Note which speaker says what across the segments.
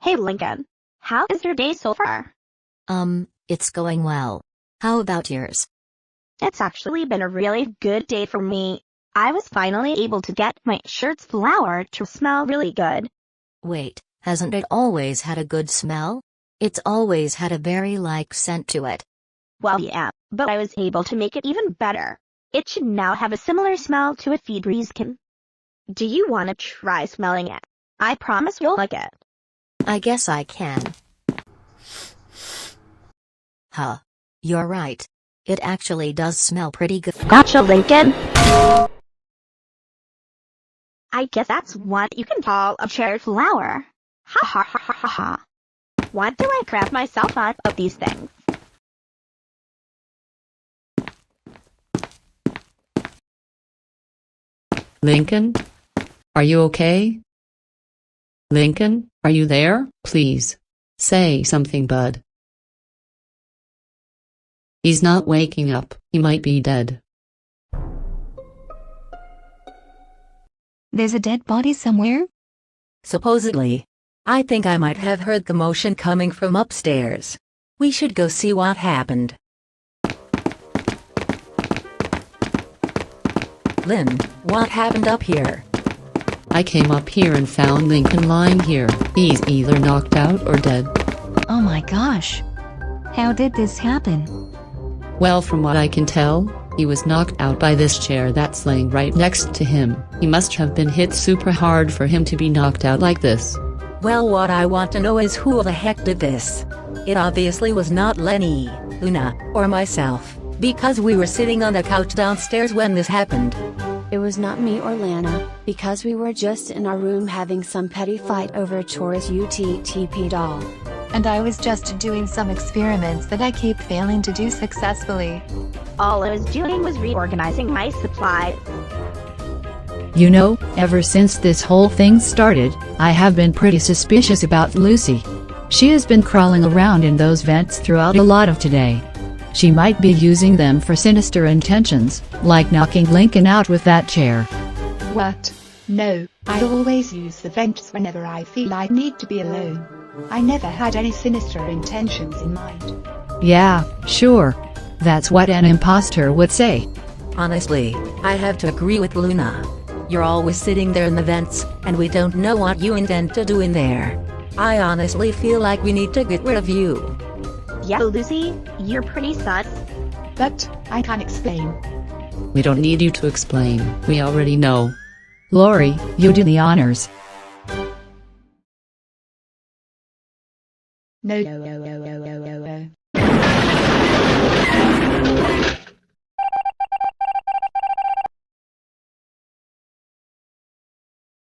Speaker 1: Hey Lincoln, how is your day so far?
Speaker 2: It's going well. How about yours?
Speaker 1: It's actually been a really good day for me. I was finally able to get my shirt's flour to smell really good.
Speaker 2: Wait, hasn't it always had a good smell? It's always had a berry-like scent to it.
Speaker 1: Well, yeah, but I was able to make it even better. It should now have a similar smell to a Febreze. Do you want to try smelling it? I promise you'll like it.
Speaker 2: I guess I can. Huh. You're right. It actually does smell pretty good.
Speaker 1: Gotcha, Lincoln. I guess that's what you can call a cherry flower. Ha ha ha ha ha ha. Why do I crap myself up of these things?
Speaker 3: Lincoln? Are you okay? Lincoln, are you there? Please. Say something, bud. He's not waking up. He might be dead.
Speaker 4: There's a dead body somewhere?
Speaker 5: Supposedly. I think I might have heard commotion coming from upstairs. We should go see what happened. Lynn, what happened up here?
Speaker 3: I came up here and found Lincoln lying here. He's either knocked out or dead.
Speaker 4: Oh my gosh. How did this happen?
Speaker 3: Well, from what I can tell, he was knocked out by this chair that's laying right next to him. He must have been hit super hard for him to be knocked out like this.
Speaker 5: Well, what I want to know is who the heck did this? It obviously was not Lenny, Luna, or myself, because we were sitting on the couch downstairs when this happened.
Speaker 6: It was not me or Lana, because we were just in our room having some petty fight over a Chorus UTTP doll.
Speaker 4: And I was just doing some experiments that I keep failing to do successfully.
Speaker 1: All I was doing was reorganizing my supplies.
Speaker 7: You know, ever since this whole thing started, I have been pretty suspicious about Lucy. She has been crawling around in those vents throughout a lot of today. She might be using them for sinister intentions, like knocking Lincoln out with that chair.
Speaker 8: What? No, I always use the vents whenever I feel I need to be alone. I never had any sinister intentions in mind.
Speaker 7: Yeah, sure. That's what an imposter would say.
Speaker 5: Honestly, I have to agree with Luna. You're always sitting there in the vents, and we don't know what you intend to do in there. I honestly feel like we need to get rid of you.
Speaker 1: Yeah, Lucy, you're pretty sus.
Speaker 8: But, I can explain.
Speaker 3: We don't need you to explain. We already know.
Speaker 7: Lori, you do the honors.
Speaker 8: No.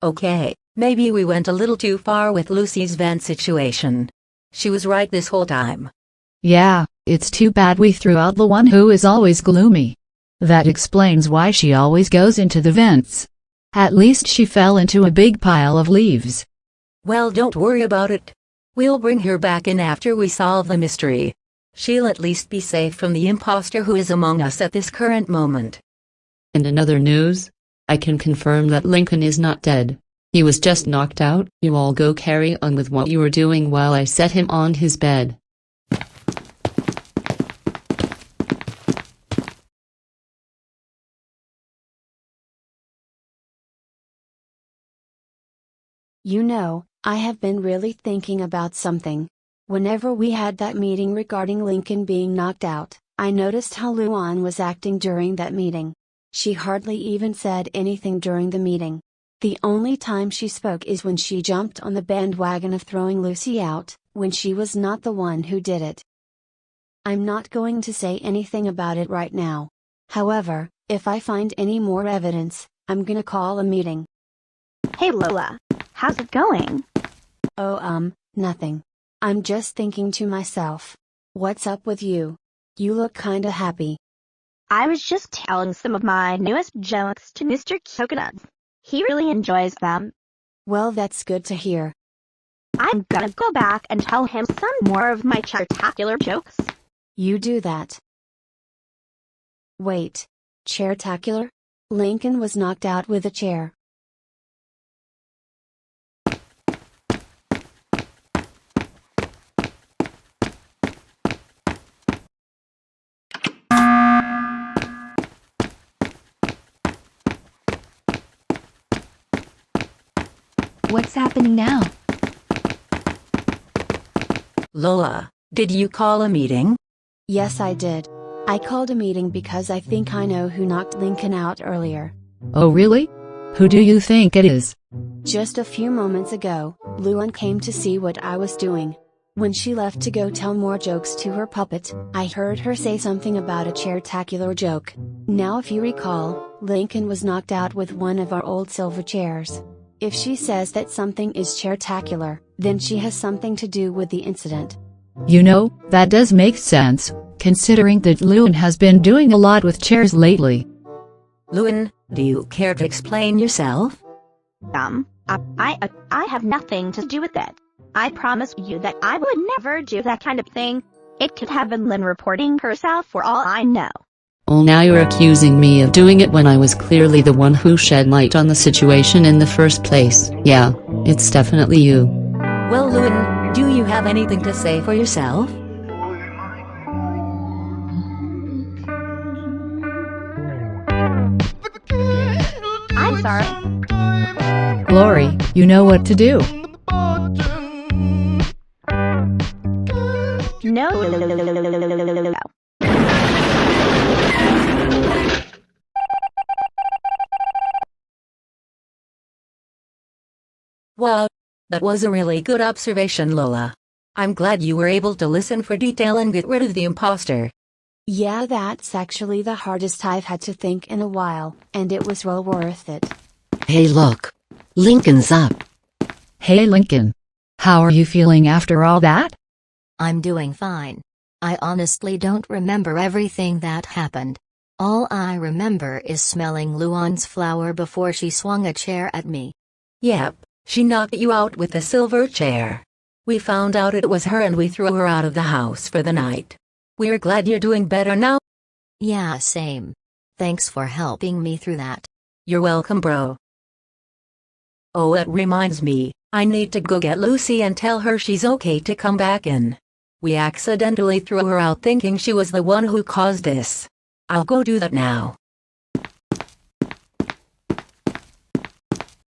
Speaker 5: Okay, maybe we went a little too far with Lucy's vent situation. She was right this whole time.
Speaker 7: Yeah, it's too bad we threw out the one who is always gloomy. That explains why she always goes into the vents. At least she fell into a big pile of leaves.
Speaker 5: Well, don't worry about it. We'll bring her back in after we solve the mystery. She'll at least be safe from the imposter who is among us at this current moment.
Speaker 3: And in other news, I can confirm that Lincoln is not dead. He was just knocked out. You all go carry on with what you were doing while I set him on his bed.
Speaker 6: You know, I have been really thinking about something. Whenever we had that meeting regarding Lincoln being knocked out, I noticed how Luan was acting during that meeting. She hardly even said anything during the meeting. The only time she spoke is when she jumped on the bandwagon of throwing Lucy out, when she was not the one who did it. I'm not going to say anything about it right now. However, if I find any more evidence, I'm gonna call a meeting.
Speaker 1: Hey Lola, how's it going?
Speaker 6: Oh, nothing. I'm just thinking to myself. What's up with you? You look kinda happy.
Speaker 1: I was just telling some of my newest jokes to Mr. Coconut. He really enjoys them.
Speaker 6: Well, that's good to hear.
Speaker 1: I'm gonna go back and tell him some more of my chartacular jokes.
Speaker 6: You do that. Wait. Chairtacular? Lincoln was knocked out with a chair.
Speaker 4: What's happening now?
Speaker 5: Lola, did you call a meeting?
Speaker 6: Yes, I did. I called a meeting because I think I know who knocked Lincoln out earlier.
Speaker 7: Oh really? Who do you think it is?
Speaker 6: Just a few moments ago, Luan came to see what I was doing. When she left to go tell more jokes to her puppet, I heard her say something about a chair-tacular joke. Now if you recall, Lincoln was knocked out with one of our old silver chairs. If she says that something is chair-tacular, then she has something to do with the incident.
Speaker 7: You know, that does make sense, considering that Luan has been doing a lot with chairs lately.
Speaker 5: Luan, do you care to explain yourself?
Speaker 1: I have nothing to do with it. I promise you that I would never do that kind of thing. It could have been Lynn reporting herself for all I know.
Speaker 3: Oh, now you're accusing me of doing it when I was clearly the one who shed light on the situation in the first place. Yeah, it's definitely you.
Speaker 5: Well, Luan, do you have anything to say for yourself?
Speaker 1: I'm sorry.
Speaker 7: Glory, you know what to do.
Speaker 1: No.
Speaker 5: Wow, that was a really good observation, Lola. I'm glad you were able to listen for detail and get rid of the imposter.
Speaker 6: Yeah, that's actually the hardest I've had to think in a while, and it was well worth it.
Speaker 9: Hey look. Lincoln's up.
Speaker 7: Hey Lincoln. How are you feeling after all that?
Speaker 2: I'm doing fine. I honestly don't remember everything that happened. All I remember is smelling Luan's flower before she swung a chair at me.
Speaker 5: Yep, she knocked you out with a silver chair. We found out it was her and we threw her out of the house for the night. We're glad you're doing better now.
Speaker 2: Yeah, same. Thanks for helping me through that.
Speaker 5: You're welcome, bro. Oh, it reminds me, I need to go get Lucy and tell her she's okay to come back in. We accidentally threw her out thinking she was the one who caused this. I'll go do that now.